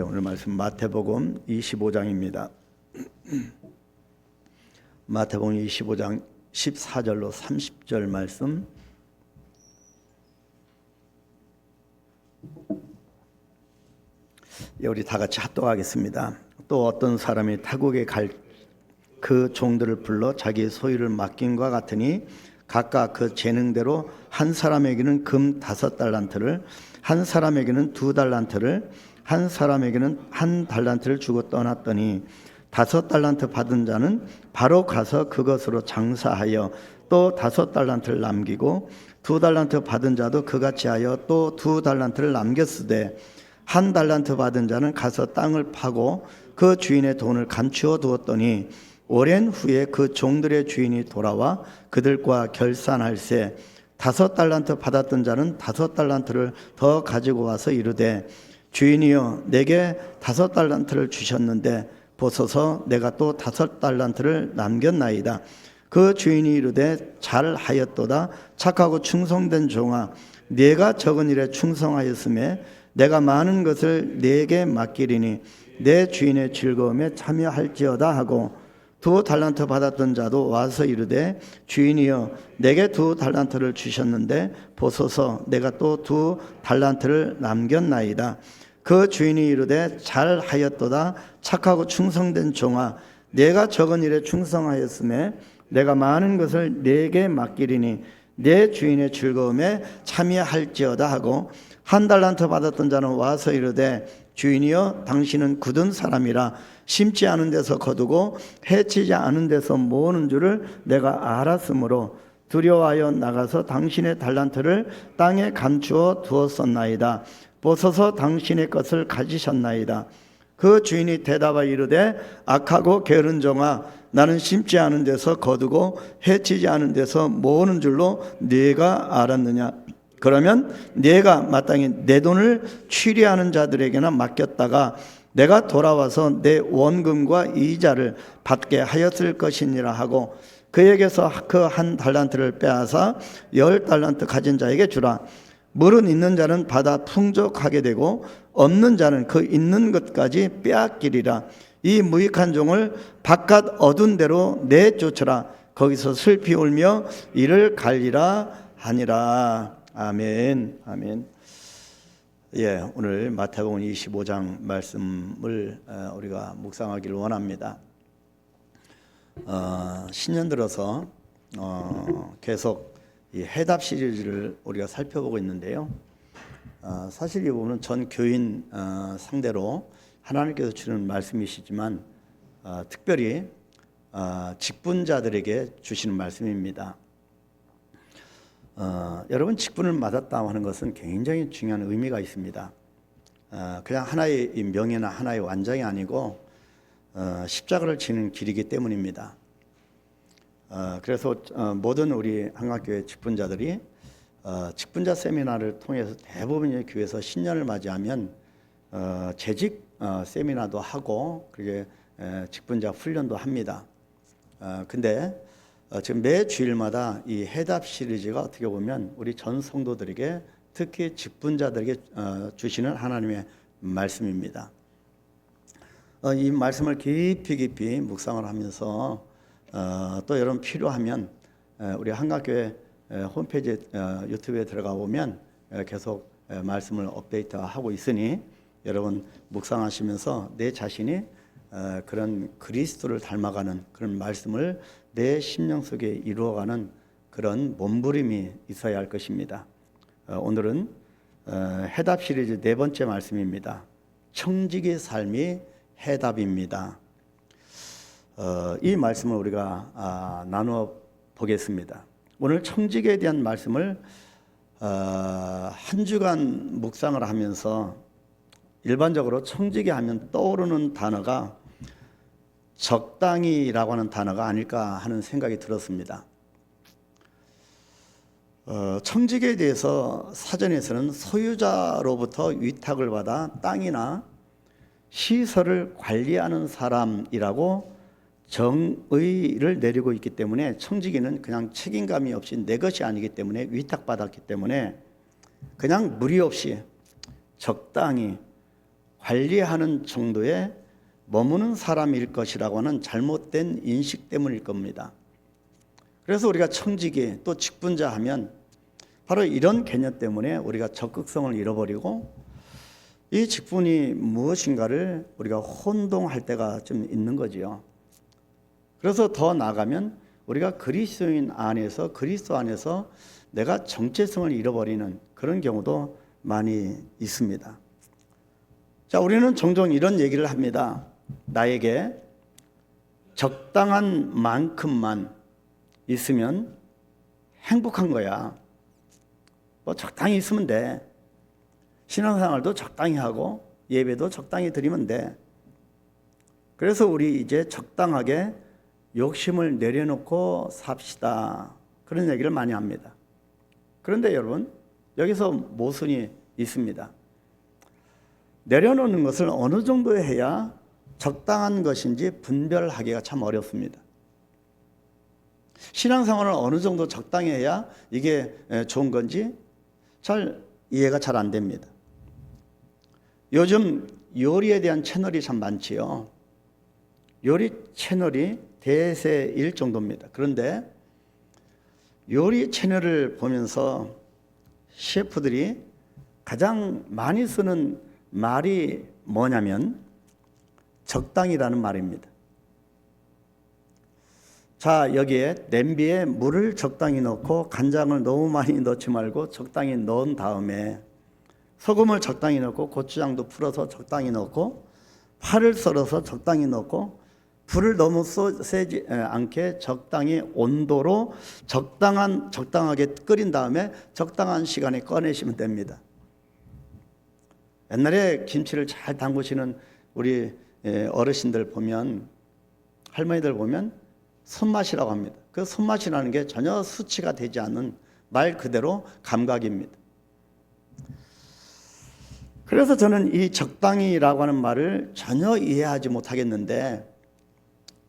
오늘 말씀 마태복음 25장입니다. 마태복음 25장 14절로 30절 말씀. 우리 다 같이 합독하겠습니다. 또 어떤 사람이 타국에 갈 그 종들을 불러 자기 소유를 맡김과 같으니 각각 그 재능대로 한 사람에게는 금 5달란트를, 한 사람에게는 2달란트를, 한 사람에게는 1달란트를 주고 떠났더니 5달란트 받은 자는 바로 가서 그것으로 장사하여 또 5달란트를 남기고 2달란트 받은 자도 그같이 하여 또 2달란트를 남겼으되 1달란트 받은 자는 가서 땅을 파고 그 주인의 돈을 감추어 두었더니 오랜 후에 그 종들의 주인이 돌아와 그들과 결산할세 5달란트 받았던 자는 5달란트를 더 가지고 와서 이르되 주인이여 내게 5달란트를 주셨는데 보소서 내가 또 5달란트를 남겼나이다. 그 주인이 이르되 잘하였도다. 착하고 충성된 종아, 네가 적은 일에 충성하였음에 내가 많은 것을 네게 맡기리니 내 주인의 즐거움에 참여할지어다 하고 2달란트 받았던 자도 와서 이르되 주인이여 내게 2달란트를 주셨는데 보소서 내가 또 2달란트를 남겼나이다. 그 주인이 이르되 잘하였도다. 착하고 충성된 종아, 내가 적은 일에 충성하였음에 내가 많은 것을 네게 맡기리니 내 주인의 즐거움에 참여할지어다 하고 1달란트 받았던 자는 와서 이르되 주인이여 당신은 굳은 사람이라 심지 않은 데서 거두고 해치지 않은 데서 모으는 줄을 내가 알았으므로 두려워하여 나가서 당신의 달란트를 땅에 감추어 두었었나이다. 보소서 당신의 것을 가지셨나이다. 그 주인이 대답하여 이르되 악하고 게으른 종아, 나는 심지 않은 데서 거두고 해치지 않은 데서 모으는 줄로 네가 알았느냐. 그러면 네가 마땅히 내 돈을 취리하는 자들에게나 맡겼다가 내가 돌아와서 내 원금과 이자를 받게 하였을 것이니라 하고 그에게서 그 1달란트를 빼앗아 10달란트 가진 자에게 주라. 물은 있는 자는 받아 풍족하게 되고 없는 자는 그 있는 것까지 빼앗기리라. 이 무익한 종을 바깥 어두운 데로 내쫓으라. 거기서 슬피 울며 이를 갈리라 하니라. 아멘. 아멘. 오늘 마태복음 25장 말씀을 우리가 묵상하기를 원합니다. 신년 들어서 계속 이 해답 시리즈를 우리가 살펴보고 있는데요. 사실 이 부분은 전 교인 상대로 하나님께서 주는 말씀이시지만 특별히 직분자들에게 주시는 말씀입니다. 여러분, 직분을 맡았다 하는 것은 굉장히 중요한 의미가 있습니다. 그냥 하나의 명예나 하나의 완장이 아니고 십자가를 지는 길이기 때문입니다. 그래서 모든 우리 한국교회 직분자들이 직분자 세미나를 통해서 대부분의 교회에서 신년을 맞이하면 재직 세미나도 하고 그게 직분자 훈련도 합니다. 근데 지금 매 주일마다 이 해답 시리즈가 어떻게 보면 우리 전 성도들에게 특히 직분자들에게 주시는 하나님의 말씀입니다. 이 말씀을 깊이 묵상을 하면서 또 여러분 필요하면 우리 한국교회 홈페이지 유튜브에 들어가 보면 계속 말씀을 업데이트하고 있으니 여러분 묵상하시면서 내 자신이 그런 그리스도를 닮아가는 그런 말씀을 내 심령 속에 이루어가는 그런 몸부림이 있어야 할 것입니다. 오늘은 해답 시리즈 4번째 말씀입니다. 청직의 삶이 해답입니다. 이 말씀을 우리가 나누어 보겠습니다. 오늘 청직에 대한 말씀을 한 주간 묵상을 하면서 일반적으로 청직에 하면 떠오르는 단어가 적당히라고 하는 단어가 아닐까 하는 생각이 들었습니다. 청직에 대해서 사전에서는 소유자로부터 위탁을 받아 땅이나 시설을 관리하는 사람이라고 정의를 내리고 있기 때문에 청지기는 그냥 책임감이 없이 내 것이 아니기 때문에 위탁받았기 때문에 그냥 무리 없이 적당히 관리하는 정도에 머무는 사람일 것이라고 하는 잘못된 인식 때문일 겁니다. 그래서 우리가 청지기 또 직분자 하면 바로 이런 개념 때문에 우리가 적극성을 잃어버리고 이 직분이 무엇인가를 우리가 혼동할 때가 좀 있는 거지요. 그래서 더 나아가면 우리가 그리스도인 안에서, 그리스도 안에서 내가 정체성을 잃어버리는 그런 경우도 많이 있습니다. 자, 우리는 종종 이런 얘기를 합니다. 나에게 적당한 만큼만 있으면 행복한 거야. 뭐 적당히 있으면 돼. 신앙생활도 적당히 하고 예배도 적당히 드리면 돼. 그래서 우리 이제 적당하게 욕심을 내려놓고 삽시다. 그런 얘기를 많이 합니다. 그런데 여러분, 여기서 모순이 있습니다. 내려놓는 것을 어느 정도 해야 적당한 것인지 분별하기가 참 어렵습니다. 신앙생활을 어느 정도 적당히 해야 이게 좋은 건지 이해가 잘 안 됩니다. 요즘 요리에 대한 채널이 참 많지요. 요리 채널이 대세일 정도입니다. 그런데 요리 채널을 보면서 셰프들이 가장 많이 쓰는 말이 뭐냐면 적당이라는 말입니다. 자, 여기에 냄비에 물을 적당히 넣고 간장을 너무 많이 넣지 말고 적당히 넣은 다음에 소금을 적당히 넣고 고추장도 풀어서 적당히 넣고 파를 썰어서 적당히 넣고 불을 너무 세지 않게 적당히 온도로 적당하게 끓인 다음에 적당한 시간에 꺼내시면 됩니다. 옛날에 김치를 잘 담그시는 우리 어르신들 보면, 할머니들 보면 손맛이라고 합니다. 그 손맛이라는 게 전혀 수치가 되지 않는 말 그대로 감각입니다. 그래서 저는 이 적당히라고 하는 말을 전혀 이해하지 못하겠는데,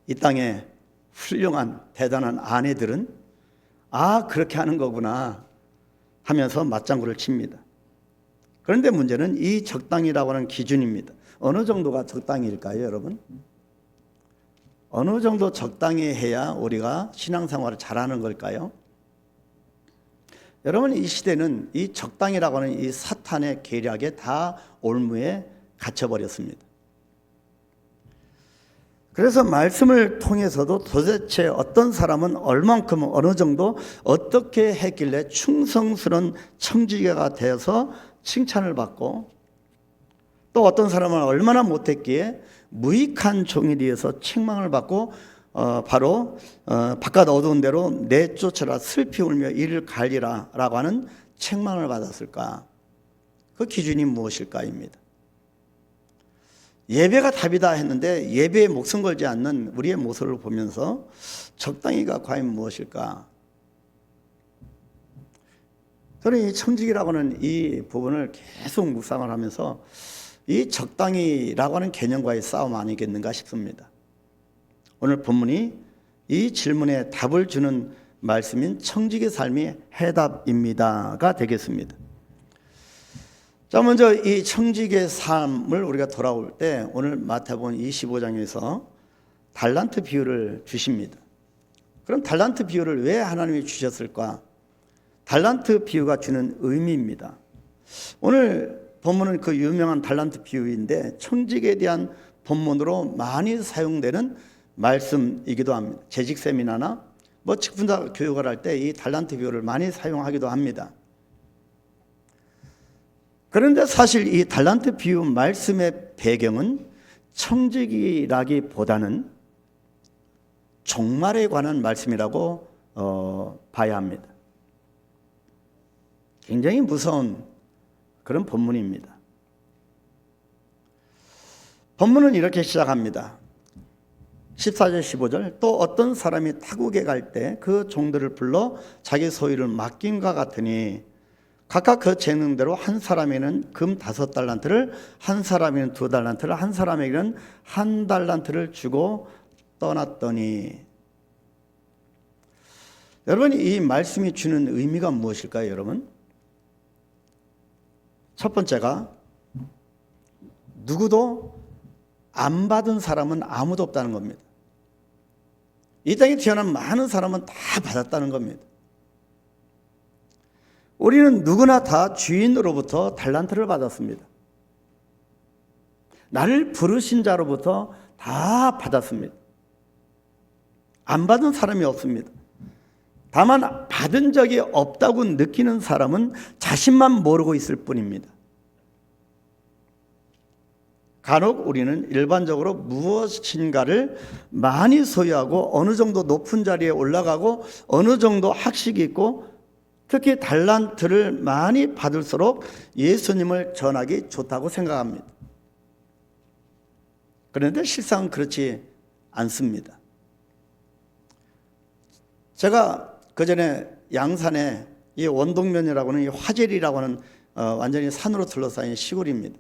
이 땅에 훌륭한 대단한 아내들은 그렇게 하는 거구나 하면서 맞장구를 칩니다. 그런데 문제는 이 적당히라고 하는 기준입니다. 어느 정도가 적당일까요, 여러분? 어느 정도 적당히 해야 우리가 신앙생활을 잘하는 걸까요? 여러분, 이 시대는 이 적당이라고 하는 이 사탄의 계략에 다 올무에 갇혀버렸습니다. 그래서 말씀을 통해서도 도대체 어떤 사람은 얼만큼 어느 정도 어떻게 했길래 충성스러운 청지기가 되어서 칭찬을 받고, 또 어떤 사람은 얼마나 못했기에 무익한 종이 되어서 책망을 받고 바로 바깥 어두운 데로 내쫓아라 슬피 울며 이를 갈리라 라고 하는 책망을 받았을까? 그 기준이 무엇일까입니다. 예배가 답이다 했는데 예배에 목숨 걸지 않는 우리의 모습을 보면서 적당히가 과연 무엇일까? 저는 이 청지기라고 하는 이 부분을 계속 묵상을 하면서 이 적당히라고 하는 개념과의 싸움 아니겠는가 싶습니다. 오늘 본문이 이 질문에 답을 주는 말씀인 청지기 삶이 해답입니다가 되겠습니다. 자, 먼저 이 청지기의 삶을 우리가 돌아올 때 오늘 마태복음 25장에서 달란트 비유를 주십니다. 그럼 달란트 비유를 왜 하나님이 주셨을까? 달란트 비유가 주는 의미입니다. 오늘 본문은 그 유명한 달란트 비유인데 청지기에 대한 본문으로 많이 사용되는 말씀이기도 합니다. 재직 세미나나 직분자 교육을 할 때 이 달란트 비유를 많이 사용하기도 합니다. 그런데 사실 이 달란트 비유 말씀의 배경은 청지기라기보다는 종말에 관한 말씀이라고 봐야 합니다. 굉장히 무서운 그런 본문입니다. 본문은 이렇게 시작합니다. 14절 15절 또 어떤 사람이 타국에 갈 때 그 종들을 불러 자기 소유를 맡김과 같으니 각각 그 재능대로 한 사람에게는 금 5달란트를, 한 사람에게는 2달란트를, 한 사람에게는 1달란트를 주고 떠났더니. 여러분, 이 말씀이 주는 의미가 무엇일까요, 여러분? 첫 번째가 누구도 안 받은 사람은 아무도 없다는 겁니다. 이 땅에 태어난 많은 사람은 다 받았다는 겁니다. 우리는 누구나 다 주인으로부터 달란트를 받았습니다. 나를 부르신 자로부터 다 받았습니다. 안 받은 사람이 없습니다. 다만 받은 적이 없다고 느끼는 사람은 자신만 모르고 있을 뿐입니다. 간혹 우리는 일반적으로 무엇인가를 많이 소유하고 어느 정도 높은 자리에 올라가고 어느 정도 학식이 있고 특히 달란트를 많이 받을수록 예수님을 전하기 좋다고 생각합니다. 그런데 실상은 그렇지 않습니다. 제가 그전에 양산에 이 원동면이라고 하는 이 화젤이라고 하는 완전히 산으로 둘러싸인 시골입니다.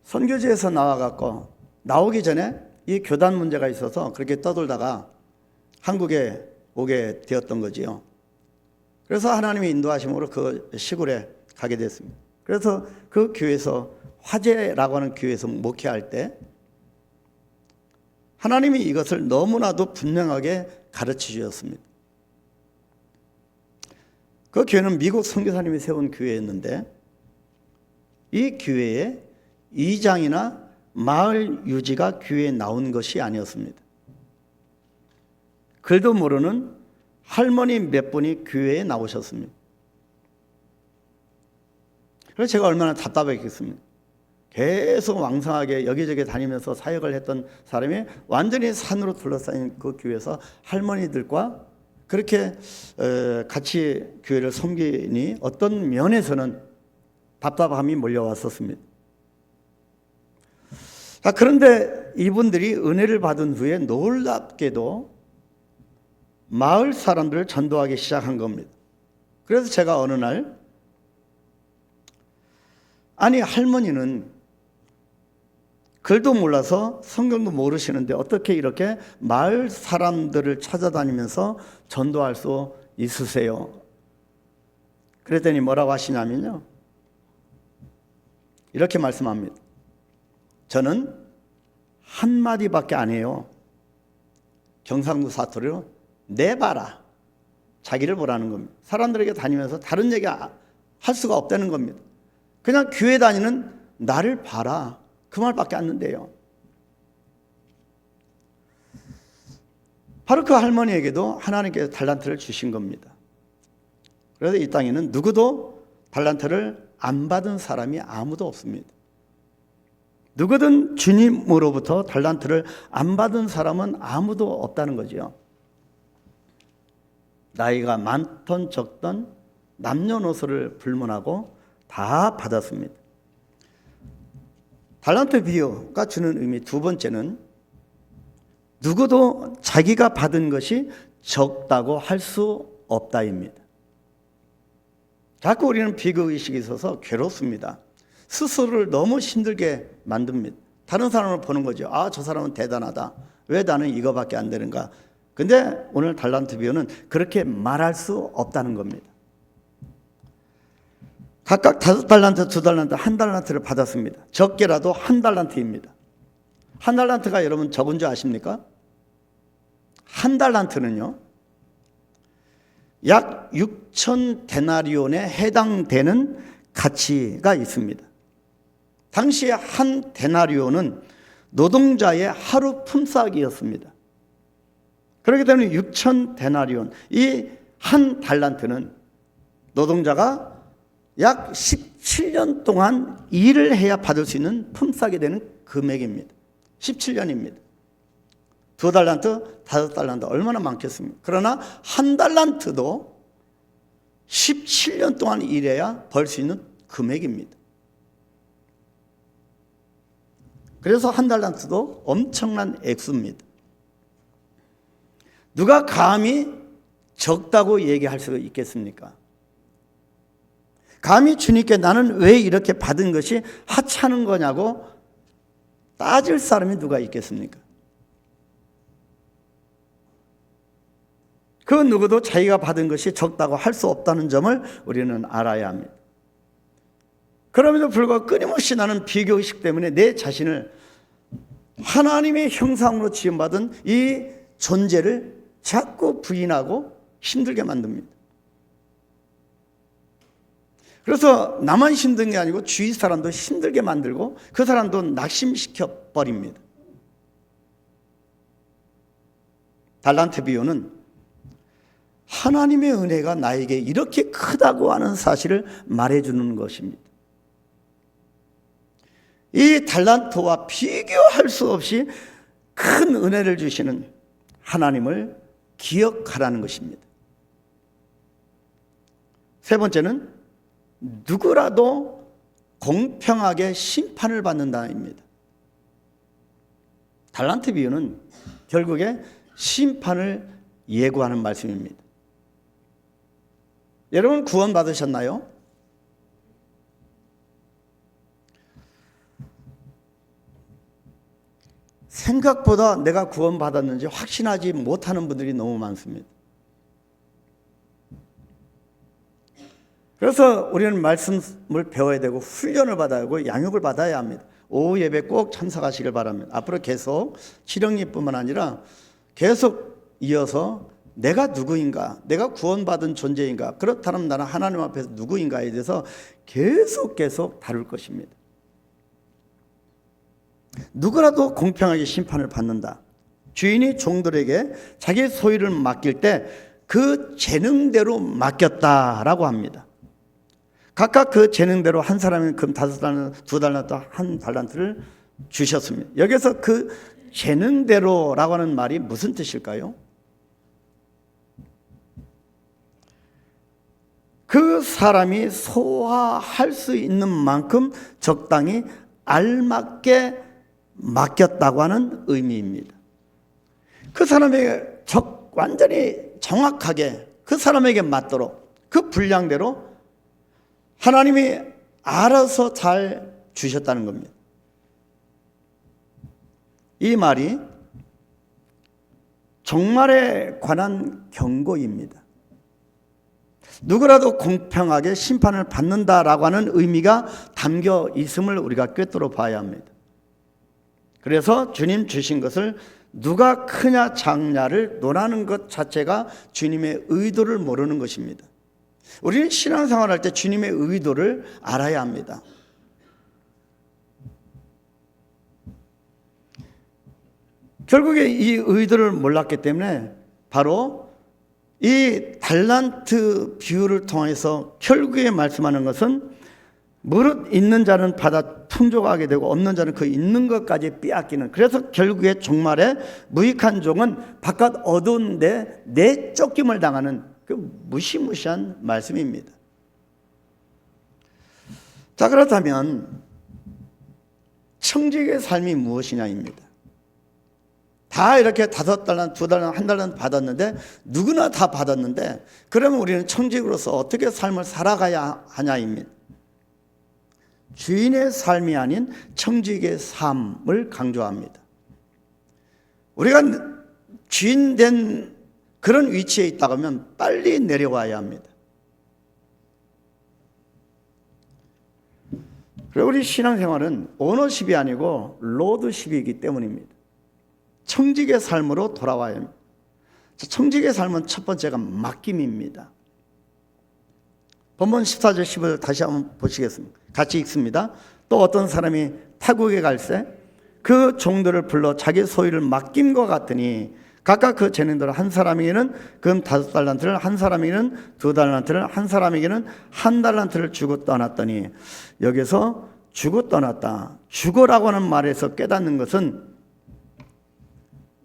선교지에서 나오기 전에 이 교단 문제가 있어서 그렇게 떠돌다가 한국에 오게 되었던 거지요. 그래서 하나님의 인도하심으로 그 시골에 가게 됐습니다. 그래서 그 교회에서 화제라고 하는 교회에서 목회할 때 하나님이 이것을 너무나도 분명하게 가르쳐 주셨습니다. 그 교회는 미국 선교사님이 세운 교회였는데 이 교회에 이장이나 마을 유지가 교회에 나온 것이 아니었습니다. 글도 모르는 할머니 몇 분이 교회에 나오셨습니다. 그래서 제가 얼마나 답답했겠습니까? 계속 왕성하게 여기저기 다니면서 사역을 했던 사람이 완전히 산으로 둘러싸인 그 교회에서 할머니들과 그렇게 같이 교회를 섬기니 어떤 면에서는 답답함이 몰려왔었습니다. 그런데 이분들이 은혜를 받은 후에 놀랍게도 마을 사람들을 전도하기 시작한 겁니다. 그래서 제가 어느 날 아니 할머니는 글도 몰라서 성경도 모르시는데 어떻게 이렇게 마을 사람들을 찾아다니면서 전도할 수 있으세요? 그랬더니 뭐라고 하시냐면요, 이렇게 말씀합니다. 저는 한마디밖에 안 해요. 경상도 사투리로 내봐라. 자기를 보라는 겁니다. 사람들에게 다니면서 다른 얘기 할 수가 없다는 겁니다. 그냥 교회 다니는 나를 봐라. 그 말밖에 안 는데요. 바로 그 할머니에게도 하나님께서 달란트를 주신 겁니다. 그래서 이 땅에는 누구도 달란트를 안 받은 사람이 아무도 없습니다. 누구든 주님으로부터 달란트를 안 받은 사람은 아무도 없다는 거죠. 나이가 많던 적던 남녀노소를 불문하고 다 받았습니다. 달란트 비유가 주는 의미 두 번째는 누구도 자기가 받은 것이 적다고 할 수 없다입니다. 자꾸 우리는 비교의식이 있어서 괴롭습니다. 스스로를 너무 힘들게 만듭니다. 다른 사람을 보는 거죠. 아, 저 사람은 대단하다. 왜 나는 이거밖에 안 되는가? 근데 오늘 달란트 비유는 그렇게 말할 수 없다는 겁니다. 각각 5달란트, 2달란트, 1달란트를 받았습니다. 적게라도 1달란트입니다. 1달란트가 여러분 적은 줄 아십니까? 1달란트는요, 약 6천 데나리온에 해당되는 가치가 있습니다. 당시에 한 데나리온은 노동자의 하루 품삯이었습니다. 그렇기 때문에 6천 데나리온, 이 한 달란트는 노동자가 약 17년 동안 일을 해야 받을 수 있는 품삯이 되는 금액입니다. 17년입니다. 2달란트, 5달란트 얼마나 많겠습니까? 그러나 1달란트도 17년 동안 일해야 벌 수 있는 금액입니다. 그래서 1달란트도 엄청난 액수입니다. 누가 감히 적다고 얘기할 수 있겠습니까? 감히 주님께 나는 왜 이렇게 받은 것이 하찮은 거냐고 따질 사람이 누가 있겠습니까? 그 누구도 자기가 받은 것이 적다고 할 수 없다는 점을 우리는 알아야 합니다. 그럼에도 불구하고 끊임없이 나는 비교의식 때문에 내 자신을 하나님의 형상으로 지음받은 이 존재를 자꾸 부인하고 힘들게 만듭니다. 그래서 나만 힘든 게 아니고 주위 사람도 힘들게 만들고 그 사람도 낙심시켜 버립니다. 달란트 비유는 하나님의 은혜가 나에게 이렇게 크다고 하는 사실을 말해주는 것입니다. 이 달란트와 비교할 수 없이 큰 은혜를 주시는 하나님을 기억하라는 것입니다. 세 번째는 누구라도 공평하게 심판을 받는다입니다. 달란트 비유는 결국에 심판을 예고하는 말씀입니다. 여러분 구원 받으셨나요? 생각보다 내가 구원 받았는지 확신하지 못하는 분들이 너무 많습니다. 그래서 우리는 말씀을 배워야 되고 훈련을 받아야 하고 양육을 받아야 합니다. 오후 예배 꼭 참석하시길 바랍니다. 앞으로 계속 칠영리뿐만 아니라 계속 이어서 내가 누구인가, 내가 구원받은 존재인가, 그렇다면 나는 하나님 앞에서 누구인가에 대해서 계속 다룰 것입니다. 누구라도 공평하게 심판을 받는다. 주인이 종들에게 자기 소유를 맡길 때 그 재능대로 맡겼다라고 합니다. 각각 그 재능대로 한 사람이 금 5달란트, 2달란트, 1달란트를 주셨습니다. 여기서 그 재능대로라고 하는 말이 무슨 뜻일까요? 그 사람이 소화할 수 있는 만큼 적당히 알맞게 맡겼다고 하는 의미입니다. 그 사람에게 완전히 정확하게 그 사람에게 맞도록 그 분량대로 하나님이 알아서 잘 주셨다는 겁니다. 이 말이 종말에 관한 경고입니다. 누구라도 공평하게 심판을 받는다라고 하는 의미가 담겨 있음을 우리가 꿰뚫어 봐야 합니다. 그래서 주님 주신 것을 누가 크냐 작냐를 논하는 것 자체가 주님의 의도를 모르는 것입니다. 우리는 신앙생활할 때 주님의 의도를 알아야 합니다. 결국에 이 의도를 몰랐기 때문에 바로 이 달란트 비유를 통해서 결국에 말씀하는 것은 무릇 있는 자는 받아 풍족하게 되고 없는 자는 그 있는 것까지 빼앗기는, 그래서 결국에 종말에 무익한 종은 바깥 어두운 데 내쫓김을 당하는 그 무시무시한 말씀입니다. 자, 그렇다면 청지기의 삶이 무엇이냐입니다. 다 이렇게 5달란트, 2달란트, 1달란트 받았는데 누구나 다 받았는데 그러면 우리는 청지기로서 어떻게 삶을 살아가야 하냐입니다. 주인의 삶이 아닌 청지기의 삶을 강조합니다. 우리가 주인 된 그런 위치에 있다고 하면 빨리 내려와야 합니다. 그리고 우리 신앙생활은 오너십이 아니고 로드십이기 때문입니다. 청지기의 삶으로 돌아와야 합니다. 청지기의 삶은 첫 번째가 맡김입니다. 본문 14절 15절 다시 한번 보시겠습니다. 같이 읽습니다. 또 어떤 사람이 타국에 갈새 그 종들을 불러 자기 소유를 맡김과 같으니 각각 그 재능대로 한 사람에게는 금 5달란트를, 한 사람에게는 2달란트를, 한 사람에게는 1달란트를 주고 떠났더니, 여기서 주고 떠났다, 주고라고 하는 말에서 깨닫는 것은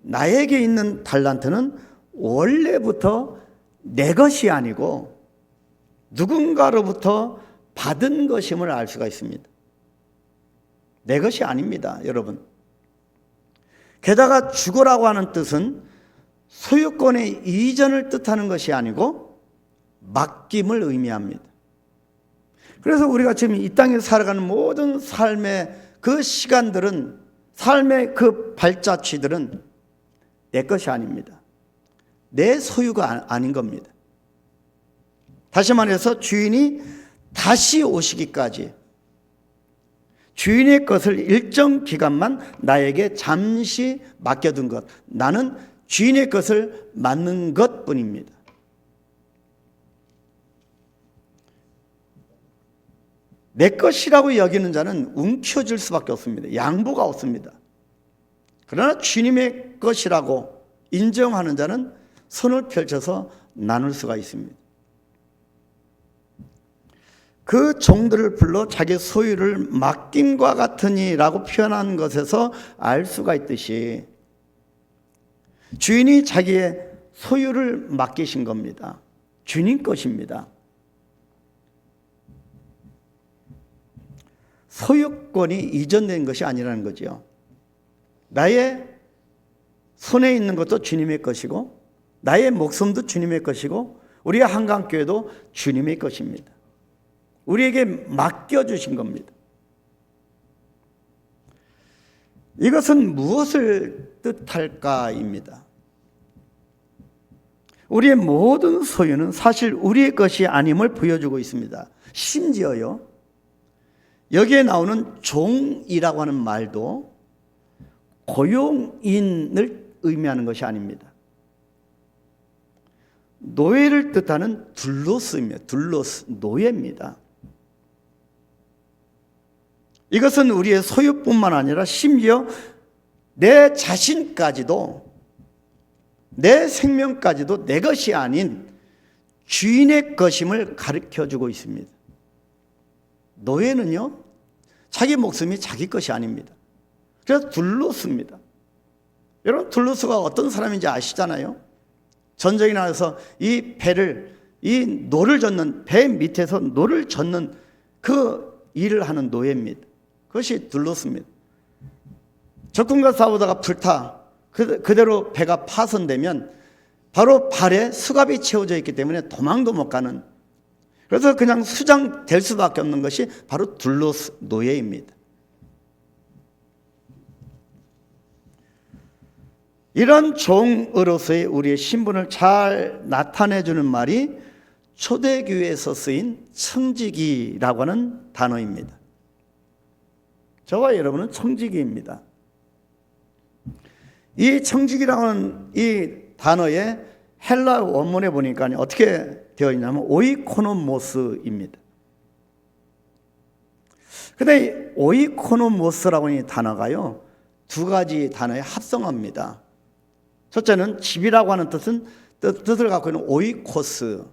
나에게 있는 달란트는 원래부터 내 것이 아니고 누군가로부터 받은 것임을 알 수가 있습니다. 내 것이 아닙니다, 여러분. 게다가 주고라고 하는 뜻은 소유권의 이전을 뜻하는 것이 아니고 맡김을 의미합니다. 그래서 우리가 지금 이 땅에 살아가는 모든 삶의 그 시간들은, 삶의 그 발자취들은 내 것이 아닙니다. 내 소유가 아닌 겁니다. 다시 말해서 주인이 다시 오시기까지 주인의 것을 일정 기간만 나에게 잠시 맡겨둔 것, 나는 주인의 것을 맡는 것뿐입니다. 내 것이라고 여기는 자는 움켜쥘 수밖에 없습니다. 양보가 없습니다. 그러나 주님의 것이라고 인정하는 자는 손을 펼쳐서 나눌 수가 있습니다. 그 종들을 불러 자기 소유를 맡김과 같으니라고 표현한 것에서 알 수가 있듯이 주인이 자기의 소유를 맡기신 겁니다. 주님 것입니다. 소유권이 이전된 것이 아니라는 거죠. 나의 손에 있는 것도 주님의 것이고 나의 목숨도 주님의 것이고 우리의 한강교회도 주님의 것입니다. 우리에게 맡겨주신 겁니다. 이것은 무엇을 뜻할까입니다. 우리의 모든 소유는 사실 우리의 것이 아님을 보여주고 있습니다. 심지어요, 여기에 나오는 종이라고 하는 말도 고용인을 의미하는 것이 아닙니다. 노예를 뜻하는 둘로스입니다. 둘로스, 노예입니다. 이것은 우리의 소유뿐만 아니라 심지어 내 자신까지도, 내 생명까지도 내 것이 아닌 주인의 것임을 가르쳐주고 있습니다. 노예는요, 자기 목숨이 자기 것이 아닙니다. 그래서 둘로스입니다. 여러분, 둘로스가 어떤 사람인지 아시잖아요. 전쟁이 나서 이 배를, 이 노를 젓는, 배 밑에서 노를 젓는 그 일을 하는 노예입니다. 그것이 둘로스입니다. 적군과 싸우다가 불타 그대로 배가 파손되면 바로 발에 수갑이 채워져 있기 때문에 도망도 못 가는, 그래서 그냥 수장될 수밖에 없는 것이 바로 둘로스, 노예입니다. 이런 종으로서의 우리의 신분을 잘 나타내주는 말이 초대교회에서 쓰인 청지기라고 하는 단어입니다. 저와 여러분은 청지기입니다. 이 청지기라고 하는 이 단어의 헬라 원문에 보니까 어떻게 되어 있냐면 오이코노모스입니다. 근데 오이코노모스라고 하는 이 단어가요, 두 가지 단어의 합성어입니다. 첫째는 집이라고 하는 뜻을 갖고 있는 오이코스,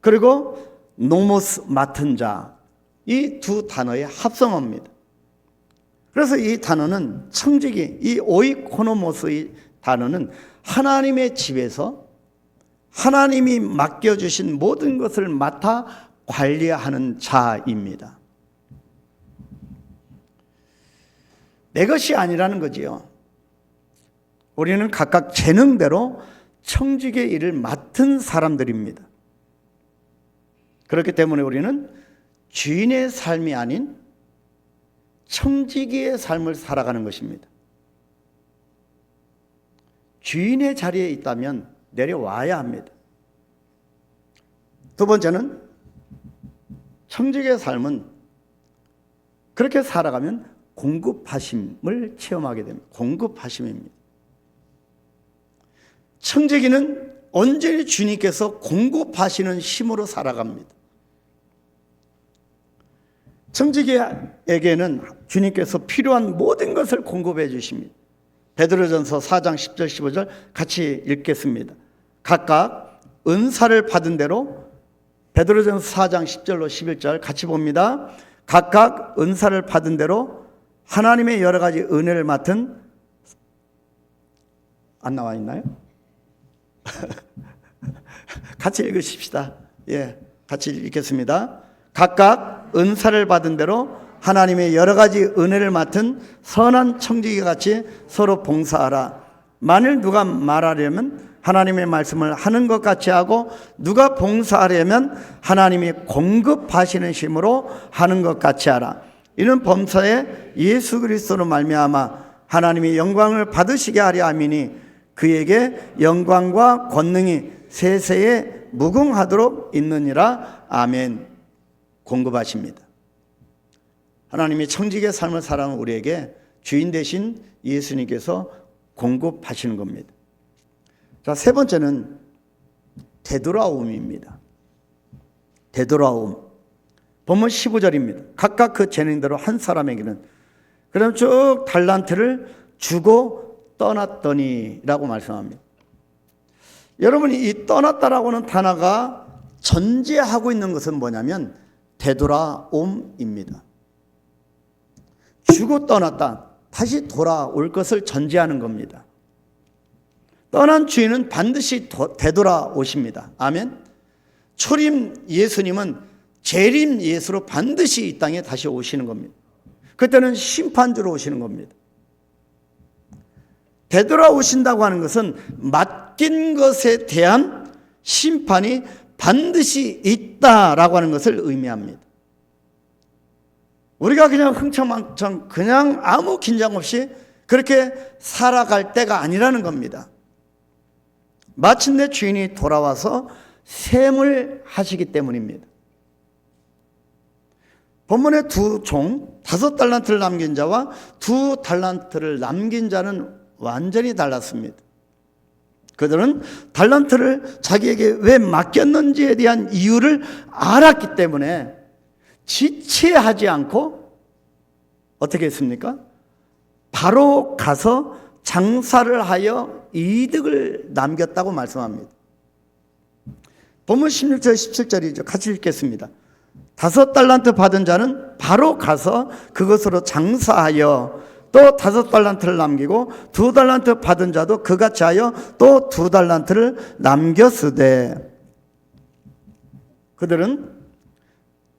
그리고 노모스, 맡은 자, 이 두 단어의 합성어입니다. 그래서 이 단어는 청지기, 이 오이코노모스의 단어는 하나님의 집에서 하나님이 맡겨주신 모든 것을 맡아 관리하는 자입니다. 내 것이 아니라는 거지요. 우리는 각각 재능대로 청지기의 일을 맡은 사람들입니다. 그렇기 때문에 우리는 주인의 삶이 아닌 청지기의 삶을 살아가는 것입니다. 주인의 자리에 있다면 내려와야 합니다. 두 번째는 청지기의 삶은 그렇게 살아가면 공급하심을 체험하게 됩니다. 공급하심입니다. 청지기는 온전히 주님께서 공급하시는 힘으로 살아갑니다. 청지기에게는 주님께서 필요한 모든 것을 공급해 주십니다. 베드로전서 4장 10절 15절 같이 읽겠습니다. 각각 은사를 받은 대로, 베드로전서 4장 10절로 11절 같이 봅니다. 각각 은사를 받은 대로 하나님의 여러 가지 은혜를 맡은, 안 나와 있나요? 같이 읽으십시다. 예, 같이 읽겠습니다. 각각 은사를 받은 대로 하나님의 여러 가지 은혜를 맡은 선한 청지기 같이 서로 봉사하라. 만일 누가 말하려면 하나님의 말씀을 하는 것 같이 하고, 누가 봉사하려면 하나님이 공급하시는 힘으로 하는 것 같이 하라. 이는 범사에 예수 그리스도로 말미암아 하나님이 영광을 받으시게 하려 함이니 그에게 영광과 권능이 세세에 무궁하도록 있느니라. 아멘. 공급하십니다. 하나님이 청지기의 삶을 살아가는 우리에게 주인 대신 예수님께서 공급하시는 겁니다. 자, 세 번째는 되돌아옴입니다. 되돌아옴. 본문 15절입니다. 각각 그 재능대로 한 사람에게는, 그럼 쭉 달란트를 주고 떠났더니 라고 말씀합니다. 여러분이 이 떠났다라고 하는 단어가 전제하고 있는 것은 뭐냐면 되돌아옴입니다. 주고 떠났다, 다시 돌아올 것을 전제하는 겁니다. 떠난 주인은 반드시 되돌아오십니다. 아멘. 초림 예수님은 재림 예수로 반드시 이 땅에 다시 오시는 겁니다. 그때는 심판주로 오시는 겁니다. 되돌아오신다고 하는 것은 맡긴 것에 대한 심판이 반드시 있다라고 하는 것을 의미합니다. 우리가 그냥 흥청망청 그냥 아무 긴장 없이 그렇게 살아갈 때가 아니라는 겁니다. 마침내 주인이 돌아와서 셈을 하시기 때문입니다. 본문의 두 종, 5달란트를 남긴 자와 2달란트를 남긴 자는 완전히 달랐습니다. 그들은 달란트를 자기에게 왜 맡겼는지에 대한 이유를 알았기 때문에 지체하지 않고 어떻게 했습니까? 바로 가서 장사를 하여 이득을 남겼다고 말씀합니다. 본문 16절 17절이죠. 같이 읽겠습니다. 5달란트 받은 자는 바로 가서 그것으로 장사하여 또 5달란트를 남기고 2달란트 받은 자도 그같이 하여 또 2달란트를 남겼으되, 그들은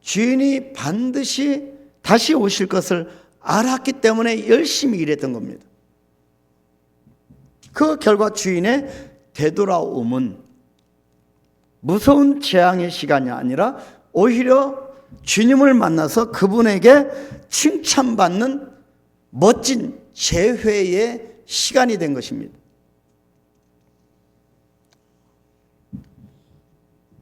주인이 반드시 다시 오실 것을 알았기 때문에 열심히 일했던 겁니다. 그 결과 주인의 되돌아옴은 무서운 재앙의 시간이 아니라 오히려 주님을 만나서 그분에게 칭찬받는 멋진 재회의 시간이 된 것입니다.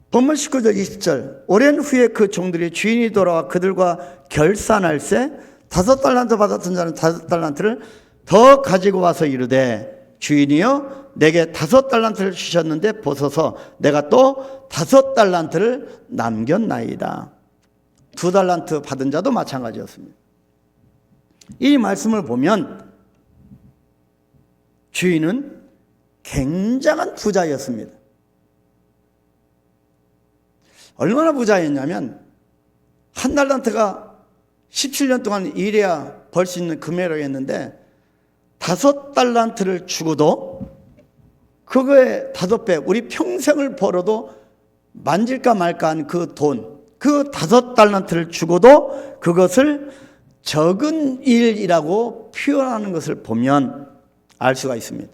본문 19절 20절, 오랜 후에 그 종들이 주인이 돌아와 그들과 결산할세 5달란트 받았던 자는 5달란트를 더 가지고 와서 이르되, 주인이여 내게 5달란트를 주셨는데 보소서 내가 또 5달란트를 남겼나이다. 2달란트 받은 자도 마찬가지였습니다. 이 말씀을 보면 주인은 굉장한 부자였습니다. 얼마나 부자였냐면 한 달란트가 17년 동안 일해야 벌 수 있는 금액이라고 했는데 5달란트를 주고도 그거의 5배, 우리 평생을 벌어도 만질까 말까 한 그 돈, 그 5달란트를 주고도 그것을 적은 일이라고 표현하는 것을 보면 알 수가 있습니다.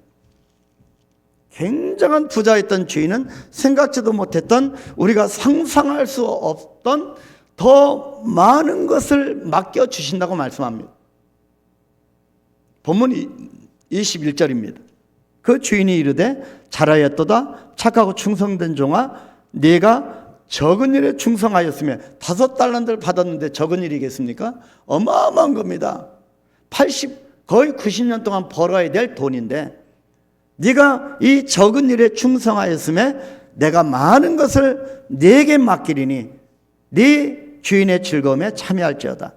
굉장한 부자였던 주인은 생각지도 못했던, 우리가 상상할 수 없던 더 많은 것을 맡겨주신다고 말씀합니다. 본문 21절입니다. 그 주인이 이르되 잘하였도다 착하고 충성된 종아, 네가 적은 일에 충성하였으며 5달란트를 받았는데 적은 일이겠습니까? 어마어마한 겁니다. 거의 90년 동안 벌어야 될 돈인데 네가 이 적은 일에 충성하였으며 내가 많은 것을 네게 맡기리니 네 주인의 즐거움에 참여할지어다.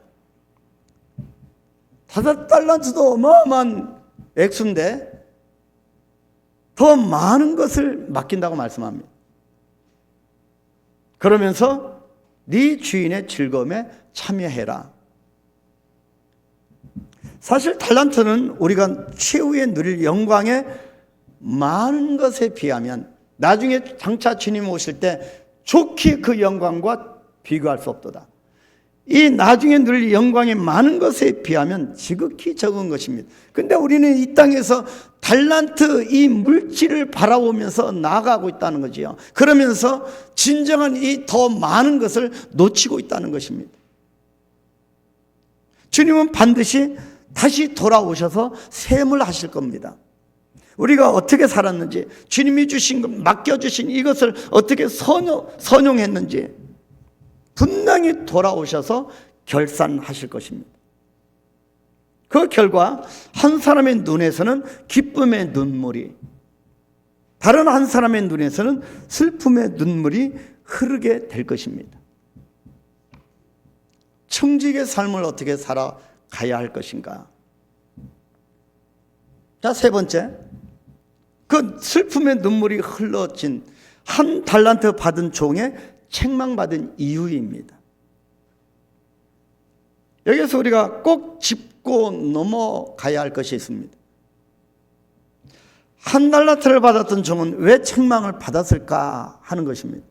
5달란트도 어마어마한 액수인데 더 많은 것을 맡긴다고 말씀합니다. 그러면서 네 주인의 즐거움에 참여해라. 사실 달란트는 우리가 최후에 누릴 영광의 많은 것에 비하면 나중에 장차 주님 오실 때 좋게 그 영광과 비교할 수 없도다. 이 나중에 누릴 영광의 많은 것에 비하면 지극히 적은 것입니다. 근데 우리는 이 땅에서 달란트 이 물질을 바라보면서 나아가고 있다는 거지요. 그러면서 진정한 이 더 많은 것을 놓치고 있다는 것입니다. 주님은 반드시 다시 돌아오셔서 셈을 하실 겁니다. 우리가 어떻게 살았는지, 주님이 주신 것, 맡겨주신 이것을 어떻게 선용했는지 분명히 돌아오셔서 결산하실 것입니다. 그 결과 한 사람의 눈에서는 기쁨의 눈물이, 다른 한 사람의 눈에서는 슬픔의 눈물이 흐르게 될 것입니다. 청지기의 삶을 어떻게 살아가야 할 것인가? 자, 세 번째, 그 슬픔의 눈물이 흘러진 한 달란트 받은 종의 책망받은 이유입니다. 여기서 우리가 꼭 짚고 넘어가야 할 것이 있습니다. 한 달란트를 받았던 종은 왜 책망을 받았을까 하는 것입니다.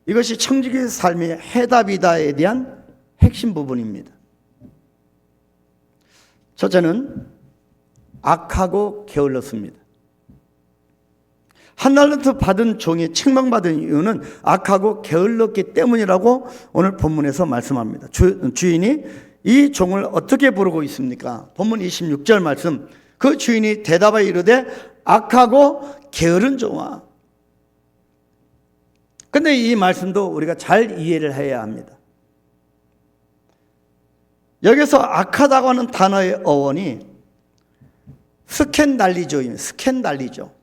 이것이 청지기의 삶의 해답이다에 대한 핵심 부분입니다. 첫째는 악하고 게을렀습니다. 한 달란트 받은 종이 책망받은 이유는 악하고 게을렀기 때문이라고 오늘 본문에서 말씀합니다. 주인이 이 종을 어떻게 부르고 있습니까? 본문 26절 말씀, 그 주인이 대답하여 이르되 악하고 게으른 종아. 근데 이 말씀도 우리가 잘 이해를 해야 합니다. 여기서 악하다고 하는 단어의 어원이 스캔달리조입니다. 스캔달리조.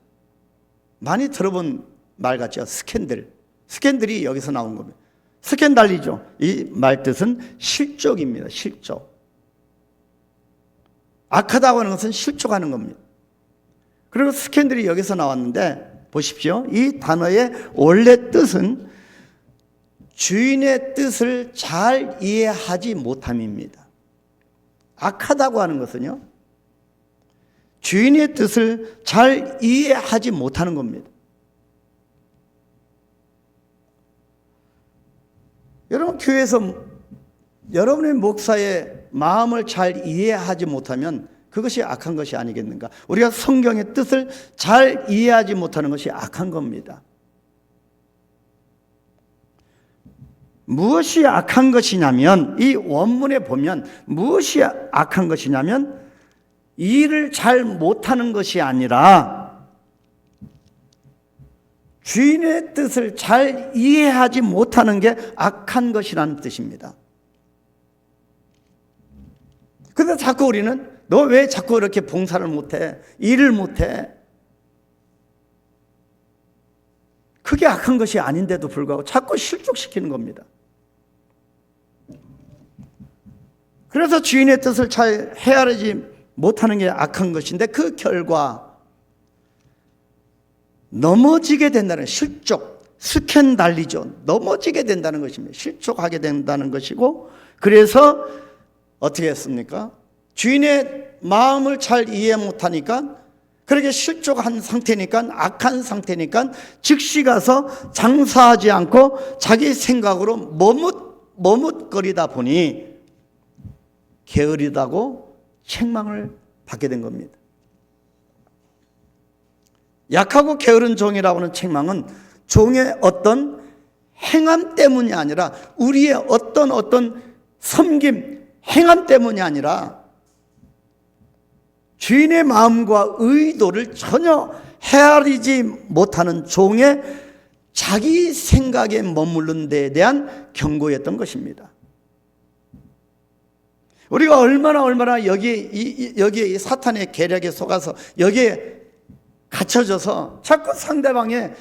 많이 들어본 말 같죠? 스캔들. 스캔들이 여기서 나온 겁니다. 스캔달리조. 이 말 뜻은 실족입니다. 실족. 악하다고 하는 것은 실족하는 겁니다. 그리고 스캔들이 여기서 나왔는데 보십시오. 이 단어의 원래 뜻은 주인의 뜻을 잘 이해하지 못함입니다. 악하다고 하는 것은요, 주인의 뜻을 잘 이해하지 못하는 겁니다. 여러분, 교회에서 여러분의 목사의 마음을 잘 이해하지 못하면 그것이 악한 것이 아니겠는가? 우리가 성경의 뜻을 잘 이해하지 못하는 것이 악한 겁니다. 무엇이 악한 것이냐면, 이 원문에 보면 무엇이 악한 것이냐면 일을 잘 못하는 것이 아니라 주인의 뜻을 잘 이해하지 못하는 게 악한 것이라는 뜻입니다. 그런데 자꾸 우리는 너 왜 자꾸 이렇게 봉사를 못해? 일을 못해? 그게 악한 것이 아닌데도 불구하고 자꾸 실족시키는 겁니다. 그래서 주인의 뜻을 잘 헤아리지 못하는 게 악한 것인데 그 결과 넘어지게 된다는 실족, 스캔달리죠. 넘어지게 된다는 것입니다. 실족하게 된다는 것이고, 그래서 어떻게 했습니까? 주인의 마음을 잘 이해 못하니까, 그렇게 실족한 상태니까, 악한 상태니까 즉시 가서 장사하지 않고 자기 생각으로 머뭇거리다 보니 게으르다고 책망을 받게 된 겁니다. 약하고 게으른 종이라고 하는 책망은 종의 어떤 행함 때문이 아니라, 우리의 어떤 섬김, 행함 때문이 아니라 주인의 마음과 의도를 전혀 헤아리지 못하는 종의 자기 생각에 머무른 데에 대한 경고였던 것입니다. 우리가 얼마나 여기에 이 사탄의 계략에 속아서 여기에 갇혀져서 자꾸 상대방의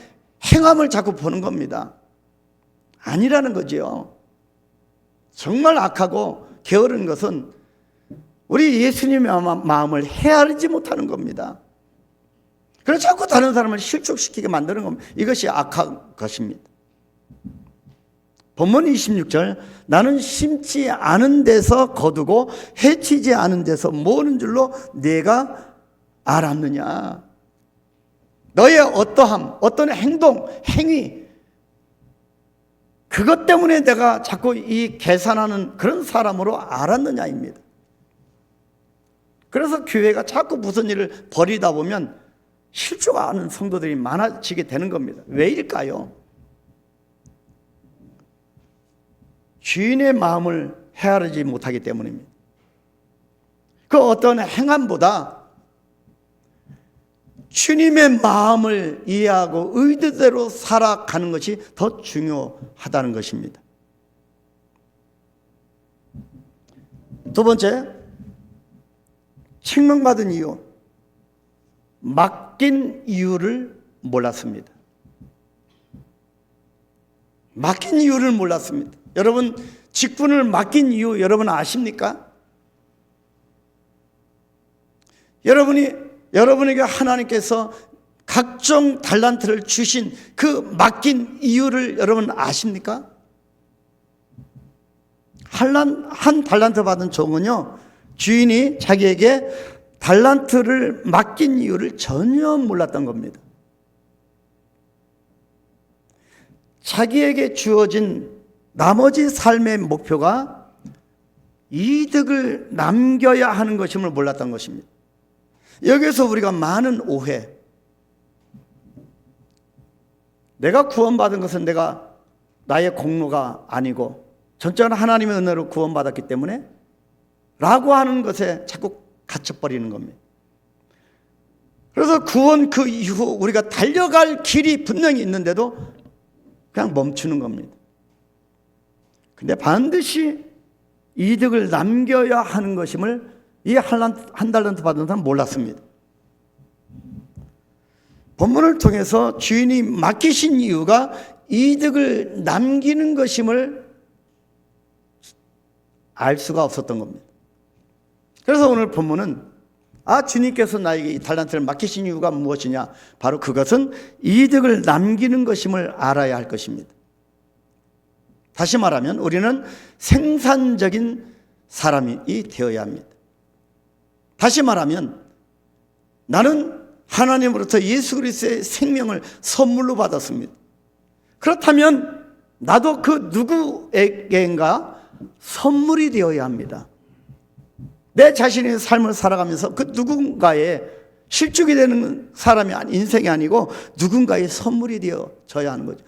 행함을 자꾸 보는 겁니다. 아니라는 거지요. 정말 악하고 게으른 것은 우리 예수님의 마음을 헤아리지 못하는 겁니다. 그래서 자꾸 다른 사람을 실족시키게 만드는 겁니다. 이것이 악한 것입니다. 본문 26절, 나는 심지 않은 데서 거두고 해치지 않은 데서 모으는 줄로 네가 알았느냐. 너의 어떠함, 어떤 행동, 행위, 그것 때문에 내가 자꾸 이 계산하는 그런 사람으로 알았느냐입니다. 그래서 교회가 자꾸 무슨 일을 벌이다 보면 실족하는 성도들이 많아지게 되는 겁니다. 왜일까요? 주인의 마음을 헤아리지 못하기 때문입니다. 그 어떤 행함보다 주님의 마음을 이해하고 의도대로 살아가는 것이 더 중요하다는 것입니다. 두 번째, 칙명받은 이유, 맡긴 이유를 몰랐습니다. 맡긴 이유를 몰랐습니다. 여러분, 직분을 맡긴 이유 여러분 아십니까? 여러분에게 하나님께서 각종 달란트를 주신 그 맡긴 이유를 여러분 아십니까? 한 달란트 받은 종은요, 주인이 자기에게 달란트를 맡긴 이유를 전혀 몰랐던 겁니다. 자기에게 주어진 나머지 삶의 목표가 이득을 남겨야 하는 것임을 몰랐던 것입니다. 여기서 우리가 많은 오해, 내가 구원받은 것은 내가 나의 공로가 아니고 전적으로 하나님의 은혜로 구원받았기 때문에 라고 하는 것에 자꾸 갇혀버리는 겁니다. 그래서 구원 그 이후 우리가 달려갈 길이 분명히 있는데도 그냥 멈추는 겁니다. 근데 반드시 이득을 남겨야 하는 것임을 이 한 달란트 받은 사람은 몰랐습니다. 본문을 통해서 주인이 맡기신 이유가 이득을 남기는 것임을 알 수가 없었던 겁니다. 그래서 오늘 본문은 주님께서 나에게 이 달란트를 맡기신 이유가 무엇이냐? 바로 그것은 이득을 남기는 것임을 알아야 할 것입니다. 다시 말하면 우리는 생산적인 사람이 되어야 합니다. 다시 말하면 나는 하나님으로부터 예수 그리스도의 생명을 선물로 받았습니다. 그렇다면 나도 그 누구에게인가 선물이 되어야 합니다. 내 자신의 삶을 살아가면서 그 누군가의 실족이 되는 사람이 인생이 아니고 누군가의 선물이 되어져야 하는 거죠.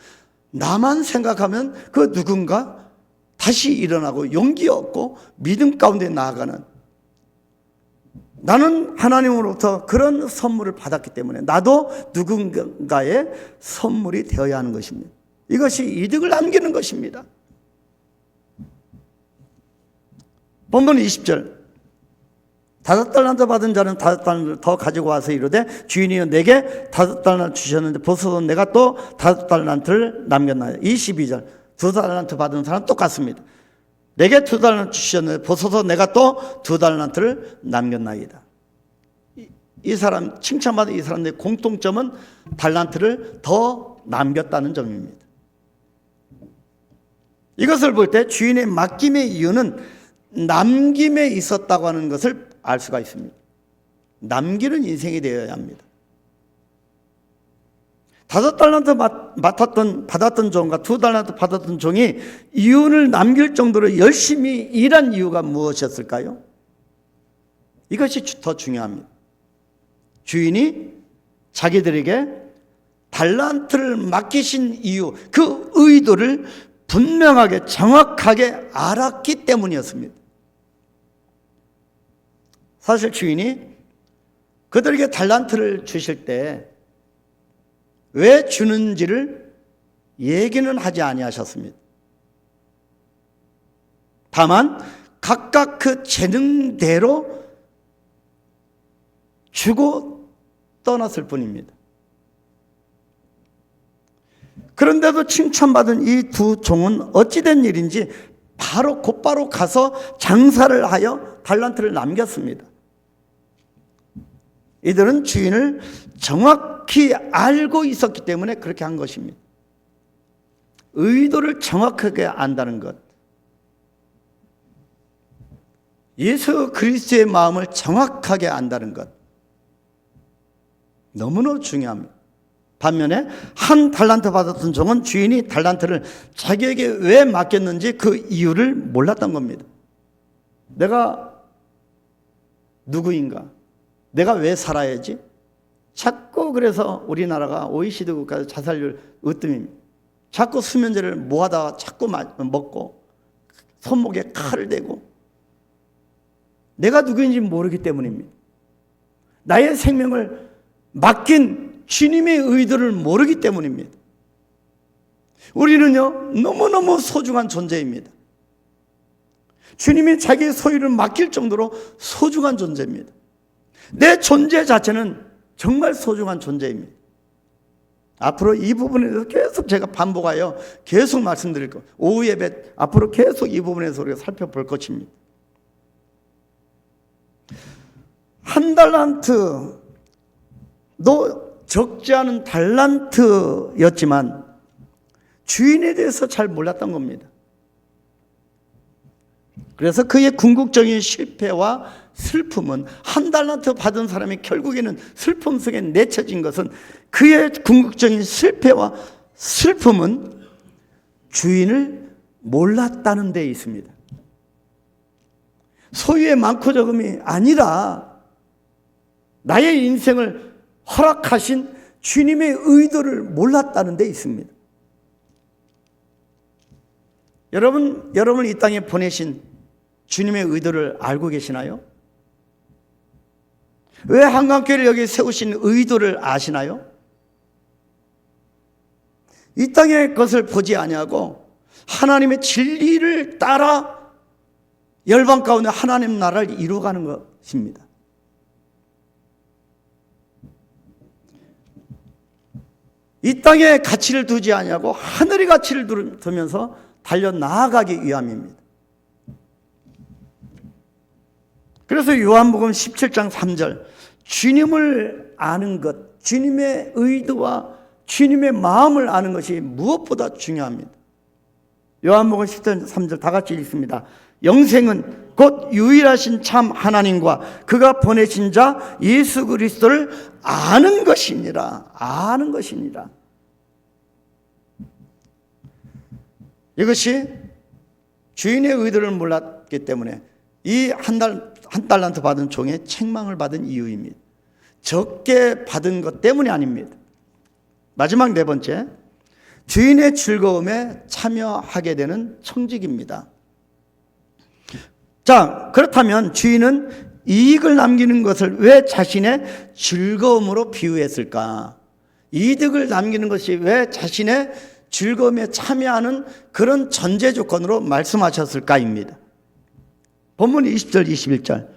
나만 생각하면 그 누군가 다시 일어나고 용기 얻고 믿음 가운데 나아가는, 나는 하나님으로부터 그런 선물을 받았기 때문에 나도 누군가의 선물이 되어야 하는 것입니다. 이것이 이득을 남기는 것입니다. 본문 20절, 5달란트 받은 자는 5달란트를 더 가지고 와서 이르되 주인이여 내게 5달란트 주셨는데 보소서 내가 또 5달란트를 남겼나이다. 22절, 2달란트 받은 사람은 똑같습니다. 내게 2달란트 주셨는데 보소서 내가 또 2달란트를 남겼나이다. 이 사람, 칭찬받은 이 사람들의 공통점은 달란트를 더 남겼다는 점입니다. 이것을 볼 때 주인의 맡김의 이유는 남김에 있었다고 하는 것을 알 수가 있습니다. 남기는 인생이 되어야 합니다. 5달란트 받았던 종과 2달란트 받았던 종이 이윤을 남길 정도로 열심히 일한 이유가 무엇이었을까요? 이것이 더 중요합니다. 주인이 자기들에게 달란트를 맡기신 이유, 그 의도를 분명하게 정확하게 알았기 때문이었습니다. 사실 주인이 그들에게 달란트를 주실 때 왜 주는지를 얘기는 하지 아니하셨습니다. 다만 각각 그 재능대로 주고 떠났을 뿐입니다. 그런데도 칭찬받은 이 두 종은 어찌된 일인지 곧바로 가서 장사를 하여 달란트를 남겼습니다. 이들은 주인을 정확히 알고 있었기 때문에 그렇게 한 것입니다. 의도를 정확하게 안다는 것, 예수 그리스도의 마음을 정확하게 안다는 것, 너무나 중요합니다. 반면에 한 달란트 받았던 종은 주인이 달란트를 자기에게 왜 맡겼는지 그 이유를 몰랐던 겁니다. 내가 누구인가? 내가 왜 살아야지? 자꾸 그래서 우리나라가 OECD 국가에서 자살률 으뜸입니다. 자꾸 수면제를 모아다가 자꾸 먹고 손목에 칼을 대고 내가 누구인지 모르기 때문입니다. 나의 생명을 맡긴 주님의 의도를 모르기 때문입니다. 우리는요, 너무너무 소중한 존재입니다. 주님이 자기의 소유를 맡길 정도로 소중한 존재입니다. 내 존재 자체는 정말 소중한 존재입니다. 앞으로 이 부분에 대해서 계속 제가 반복하여 계속 말씀드릴 것, 오후 예배 앞으로 계속 이 부분에서 우리가 살펴볼 것입니다. 한 달란트도 적지 않은 달란트였지만 주인에 대해서 잘 몰랐던 겁니다. 그래서 그의 궁극적인 실패와 슬픔은, 한 달란트 받은 사람이 결국에는 슬픔 속에 내쳐진 것은, 그의 궁극적인 실패와 슬픔은 주인을 몰랐다는 데 있습니다. 소유의 많고 적음이 아니라 나의 인생을 허락하신 주님의 의도를 몰랐다는 데 있습니다. 여러분을 이 땅에 보내신 주님의 의도를 알고 계시나요? 왜 한강교회를 여기 세우신 의도를 아시나요? 이 땅의 것을 보지 아니하고 하나님의 진리를 따라 열방 가운데 하나님 나라를 이루어가는 것입니다. 이 땅에 가치를 두지 아니하고 하늘의 가치를 두면서 달려 나아가기 위함입니다. 그래서 요한복음 17장 3절, 주님을 아는 것, 주님의 의도와 주님의 마음을 아는 것이 무엇보다 중요합니다. 요한복음 17장 3절 다 같이 읽습니다. 영생은 곧 유일하신 참 하나님과 그가 보내신 자 예수 그리스도를 아는 것이니라. 아는 것이니라. 이것이 주인의 의도를 몰랐기 때문에 이 한 달란트 받은 종의 책망을 받은 이유입니다. 적게 받은 것 때문이 아닙니다. 마지막 네 번째, 주인의 즐거움에 참여하게 되는 청직입니다. 자, 그렇다면 주인은 이익을 남기는 것을 왜 자신의 즐거움으로 비유했을까? 이득을 남기는 것이 왜 자신의 즐거움에 참여하는 그런 전제 조건으로 말씀하셨을까입니다. 본문 20절 21절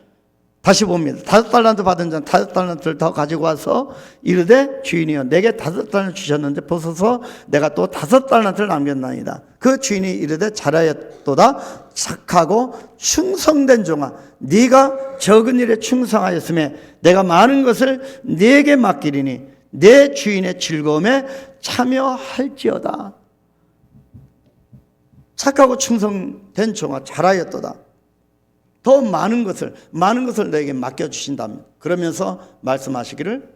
다시 봅니다. 5달란트 받은 자는 5달란트를 더 가지고 와서 이르되 주인이여 내게 5달란트 주셨는데 보소서 내가 또 5달란트를 남겼나이다. 그 주인이 이르되 잘하였도다 착하고 충성된 종아, 네가 적은 일에 충성하였음에 내가 많은 것을 네게 맡기리니 내 주인의 즐거움에 참여할지어다. 착하고 충성된 종아, 잘하였도다. 더 많은 것을 너에게 맡겨주신다면, 그러면서 말씀하시기를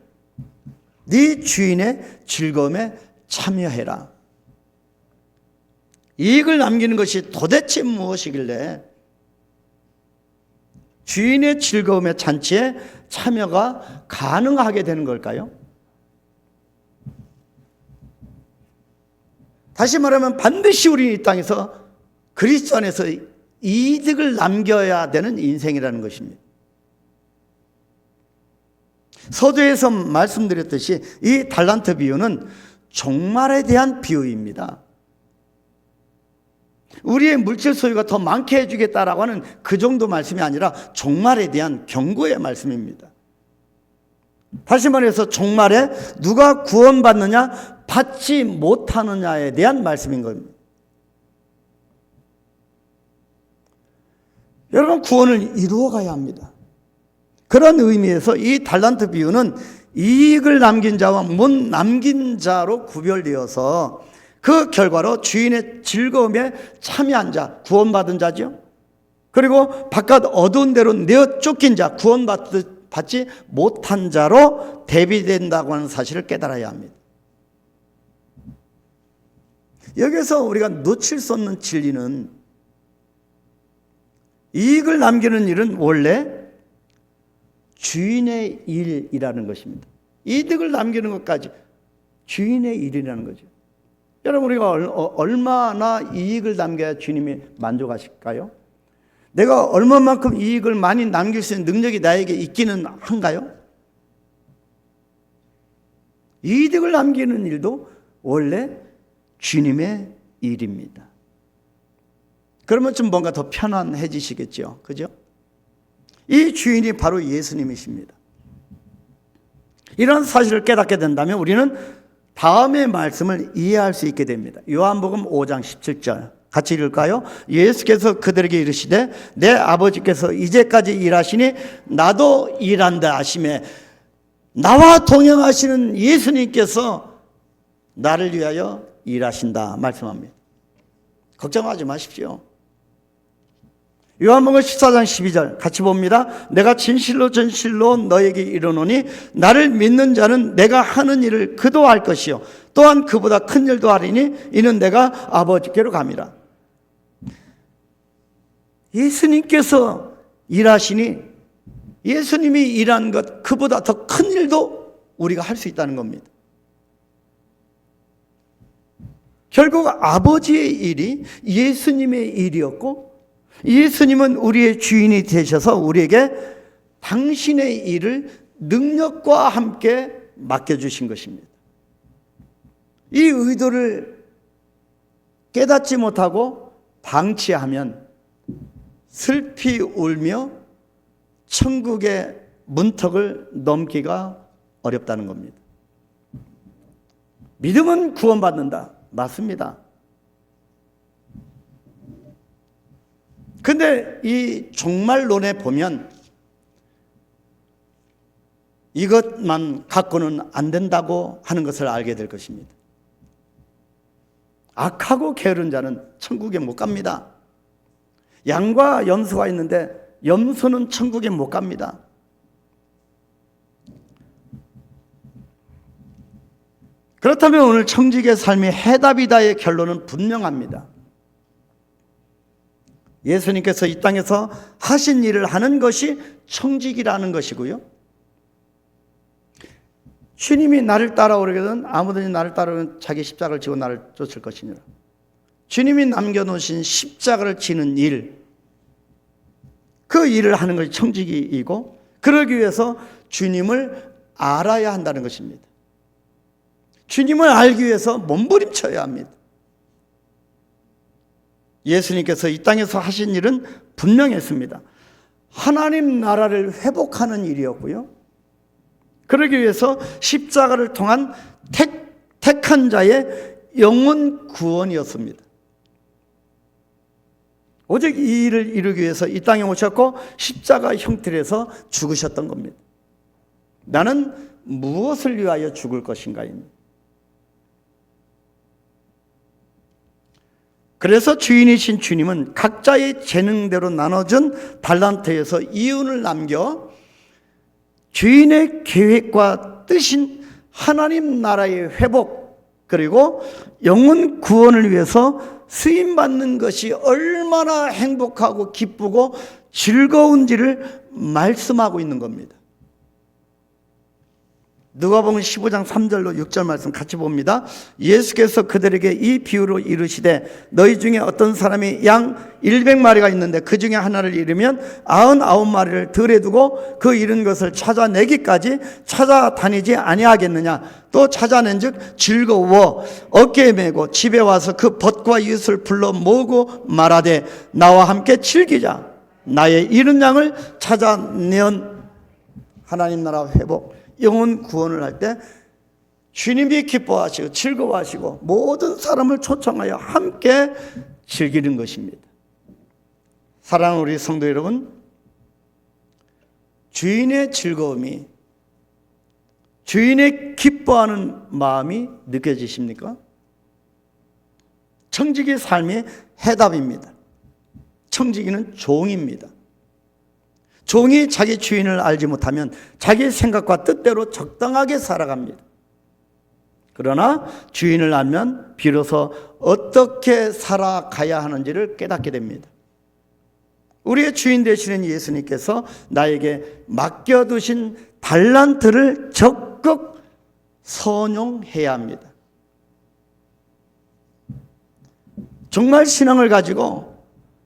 네 주인의 즐거움에 참여해라. 이익을 남기는 것이 도대체 무엇이길래 주인의 즐거움의 잔치에 참여가 가능하게 되는 걸까요? 다시 말하면 반드시 우리 이 땅에서 그리스도 안에서 이득을 남겨야 되는 인생이라는 것입니다. 서두에서 말씀드렸듯이 이 달란트 비유는 종말에 대한 비유입니다. 우리의 물질 소유가 더 많게 해주겠다라고 하는 그 정도 말씀이 아니라 종말에 대한 경고의 말씀입니다. 다시 말해서 종말에 누가 구원받느냐 받지 못하느냐에 대한 말씀인 겁니다. 여러분, 구원을 이루어가야 합니다. 그런 의미에서 이 달란트 비유는 이익을 남긴 자와 못 남긴 자로 구별되어서 그 결과로 주인의 즐거움에 참여한 자, 구원받은 자죠. 그리고 바깥 어두운 데로 내어 쫓긴 자, 구원받지 못한 자로 대비된다고 하는 사실을 깨달아야 합니다. 여기서 우리가 놓칠 수 없는 진리는, 이익을 남기는 일은 원래 주인의 일이라는 것입니다. 이득을 남기는 것까지 주인의 일이라는 거죠. 여러분, 우리가 얼마나 이익을 남겨야 주님이 만족하실까요? 내가 얼마만큼 이익을 많이 남길 수 있는 능력이 나에게 있기는 한가요? 이득을 남기는 일도 원래 주님의 일입니다. 그러면 좀 뭔가 더 편안해지시겠죠. 그죠? 이 주인이 바로 예수님이십니다. 이런 사실을 깨닫게 된다면 우리는 다음의 말씀을 이해할 수 있게 됩니다. 요한복음 5장 17절 같이 읽을까요? 예수께서 그들에게 이르시되 내 아버지께서 이제까지 일하시니 나도 일한다 하시매, 나와 동행하시는 예수님께서 나를 위하여 일하신다 말씀합니다. 걱정하지 마십시오. 요한복음 14장 12절 같이 봅니다. 내가 진실로 진실로 너에게 이르노니 나를 믿는 자는 내가 하는 일을 그도 할 것이요 또한 그보다 큰 일도 하리니 이는 내가 아버지께로 감이라. 예수님께서 일하시니 예수님이 일한 것 그보다 더 큰 일도 우리가 할 수 있다는 겁니다. 결국 아버지의 일이 예수님의 일이었고 예수님은 우리의 주인이 되셔서 우리에게 당신의 일을 능력과 함께 맡겨주신 것입니다. 이 의도를 깨닫지 못하고 방치하면 슬피 울며 천국의 문턱을 넘기가 어렵다는 겁니다. 믿음은 구원받는다. 맞습니다. 근데 이 종말론에 보면 이것만 갖고는 안 된다고 하는 것을 알게 될 것입니다. 악하고 게으른 자는 천국에 못 갑니다. 양과 염소가 있는데 염소는 천국에 못 갑니다. 그렇다면 오늘 청지기의 삶이 해답이다의 결론은 분명합니다. 예수님께서 이 땅에서 하신 일을 하는 것이 청지기라는 것이고요. 주님이 나를 따라오려거든 아무든지 나를 따라오면 자기 십자가를 지고 나를 쫓을 것이니라. 주님이 남겨놓으신 십자가를 지는 일, 그 일을 하는 것이 청지기이고 그러기 위해서 주님을 알아야 한다는 것입니다. 주님을 알기 위해서 몸부림쳐야 합니다. 예수님께서 이 땅에서 하신 일은 분명했습니다. 하나님 나라를 회복하는 일이었고요. 그러기 위해서 십자가를 통한 택한 자의 영혼 구원이었습니다. 오직 이 일을 이루기 위해서 이 땅에 오셨고 십자가 형태로 해서 죽으셨던 겁니다. 나는 무엇을 위하여 죽을 것인가입니다. 그래서 주인이신 주님은 각자의 재능대로 나눠준 달란트에서 이윤을 남겨 주인의 계획과 뜻인 하나님 나라의 회복 그리고 영혼 구원을 위해서 쓰임받는 것이 얼마나 행복하고 기쁘고 즐거운지를 말씀하고 있는 겁니다. 누가복음 15장 3절로 6절 말씀 같이 봅니다. 예수께서 그들에게 이 비유로 이르시되 너희 중에 어떤 사람이 양 100마리가 있는데 그 중에 하나를 잃으면 99마리를 들에 두고 그 잃은 것을 찾아내기까지 찾아다니지 아니하겠느냐. 또 찾아낸즉 즐거워 어깨에 메고 집에 와서 그 벗과 이웃을 불러 모으고 말하되 나와 함께 즐기자. 나의 잃은 양을 찾아내온 하나님 나라 회복 영혼 구원을 할 때 주님이 기뻐하시고 즐거워하시고 모든 사람을 초청하여 함께 즐기는 것입니다. 사랑하는 우리 성도 여러분, 주인의 즐거움이 주인의 기뻐하는 마음이 느껴지십니까? 청지기의 삶의 해답입니다. 청지기는 종입니다. 종이 자기 주인을 알지 못하면 자기 생각과 뜻대로 적당하게 살아갑니다. 그러나 주인을 알면 비로소 어떻게 살아가야 하는지를 깨닫게 됩니다. 우리의 주인 되시는 예수님께서 나에게 맡겨두신 달란트를 적극 선용해야 합니다. 정말 신앙을 가지고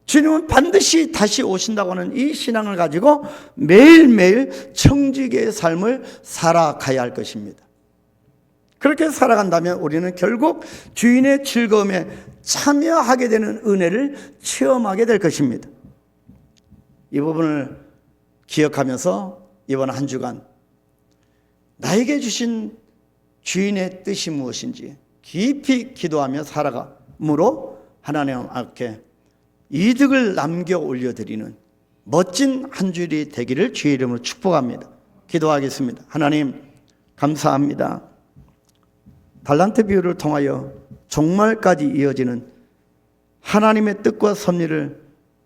주님은 반드시 다시 오신다고 하는 이 신앙을 가지고 매일매일 청지기의 삶을 살아가야 할 것입니다. 그렇게 살아간다면 우리는 결국 주인의 즐거움에 참여하게 되는 은혜를 체험하게 될 것입니다. 이 부분을 기억하면서 이번 한 주간 나에게 주신 주인의 뜻이 무엇인지 깊이 기도하며 살아감으로 하나님 앞에 이득을 남겨 올려드리는 멋진 한 주일이 되기를 주의 이름으로 축복합니다. 기도하겠습니다. 하나님 감사합니다. 달란트 비유를 통하여 종말까지 이어지는 하나님의 뜻과 섭리를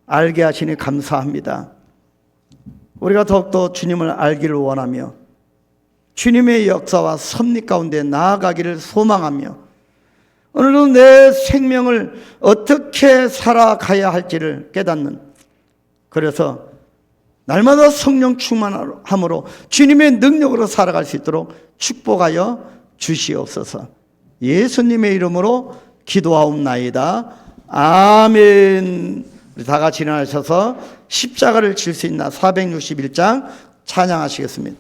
알게 하시니 감사합니다. 우리가 더욱더 주님을 알기를 원하며 주님의 역사와 섭리 가운데 나아가기를 소망하며 오늘도 내 생명을 어떻게 살아가야 할지를 깨닫는, 그래서 날마다 성령 충만함으로 주님의 능력으로 살아갈 수 있도록 축복하여 주시옵소서. 예수님의 이름으로 기도하옵나이다. 아멘. 우리 다 같이 일어나셔서 십자가를 질 수 있나 461장 찬양하시겠습니다.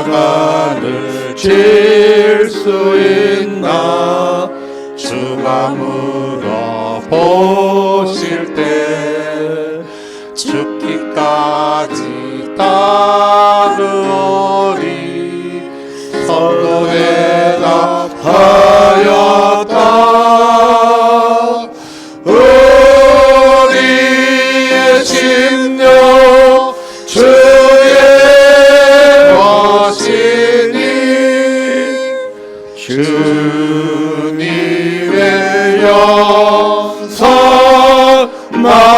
십자가를 질 수 있나 주가 물어보실 때 죽기까지 따르오리 서로 대답하였다. 우리의 심령 주의 것이니 주님의 영상 만드소서.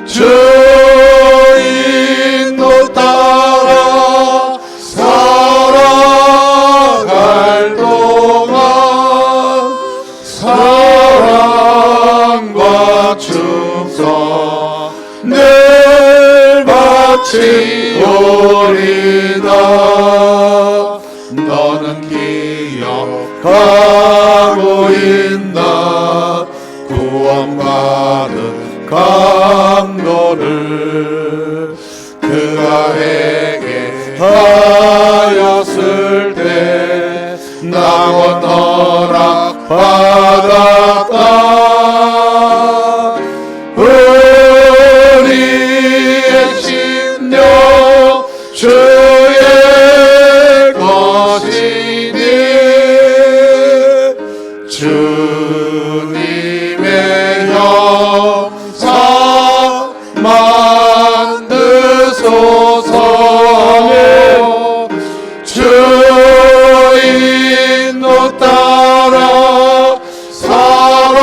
주인도 따라 살아갈 동안 사랑과 충성 늘 바치오리다. 너는 기억하고 있나 구원받은 강도를 그가 회개하였을 때 낙원 허락받았다. 우리의 심령 주의 것이니 주님의 영상 만드소서. 주인도 따라 살아갈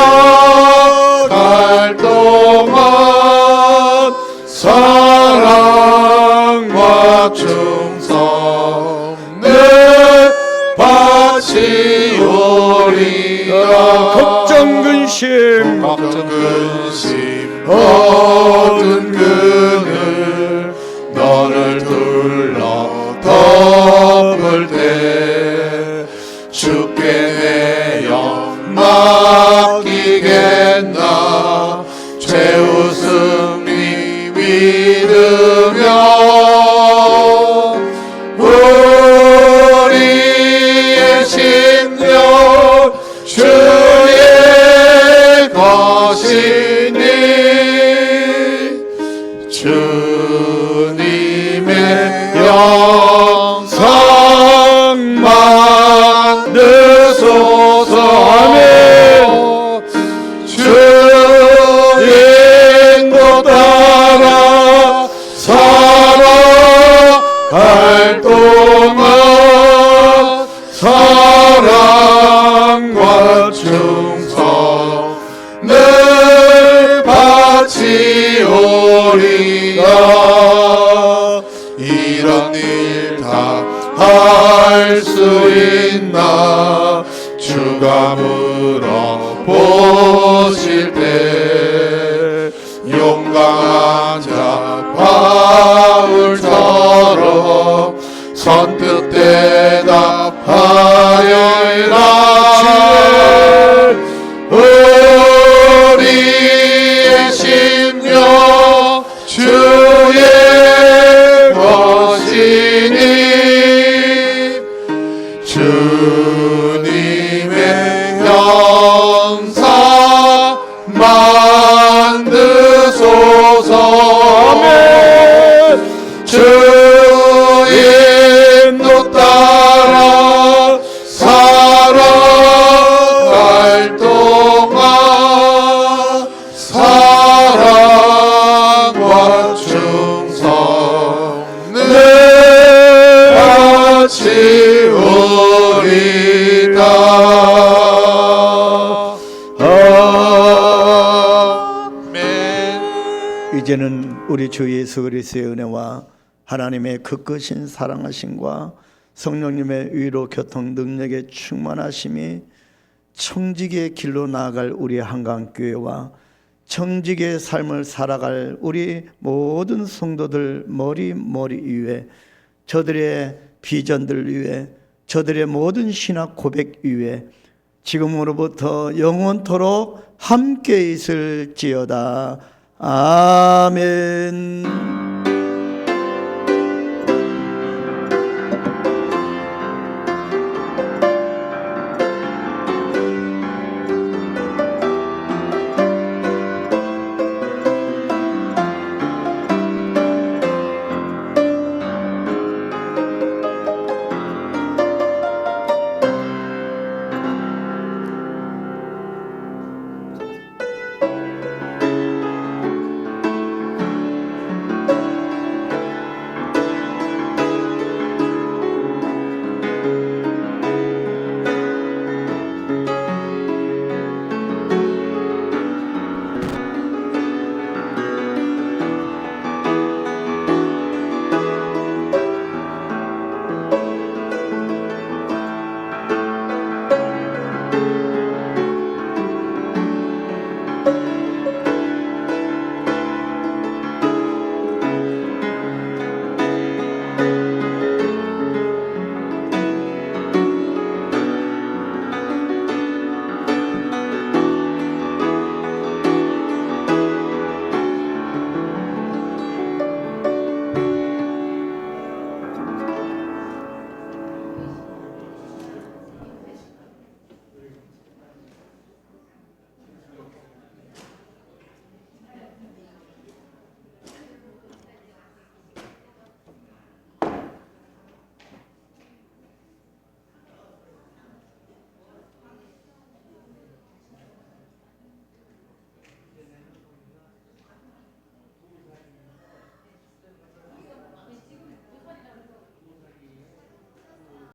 동안 사랑과 충성 늘 바치오리다. 걱정 근심 모든 그늘 너를 둘러 덮을 때 주께 내 영 맡기겠나 최우승이 믿으며 우리의 심령 주의 것이니 주님의 영상 만드소서. 아멘. 주인도 따라 살아갈 동안 사랑과 충성 늘 바치오리다. 이런 일 다 할 수 있나 주가 물어보실 때 용감한 자 바울처럼 선뜻 대답하여라. 우리 주 예수 그리스도의 은혜와 하나님의 그 크신 사랑하심과 성령님의 위로 교통 능력의 충만하심이 청지기의 길로 나아갈 우리 한강교회와 청지기의 삶을 살아갈 우리 모든 성도들 머리 위에, 저들의 비전들 위에, 저들의 모든 신학 고백 위에 지금으로부터 영원토록 함께 있을지어다. 아멘.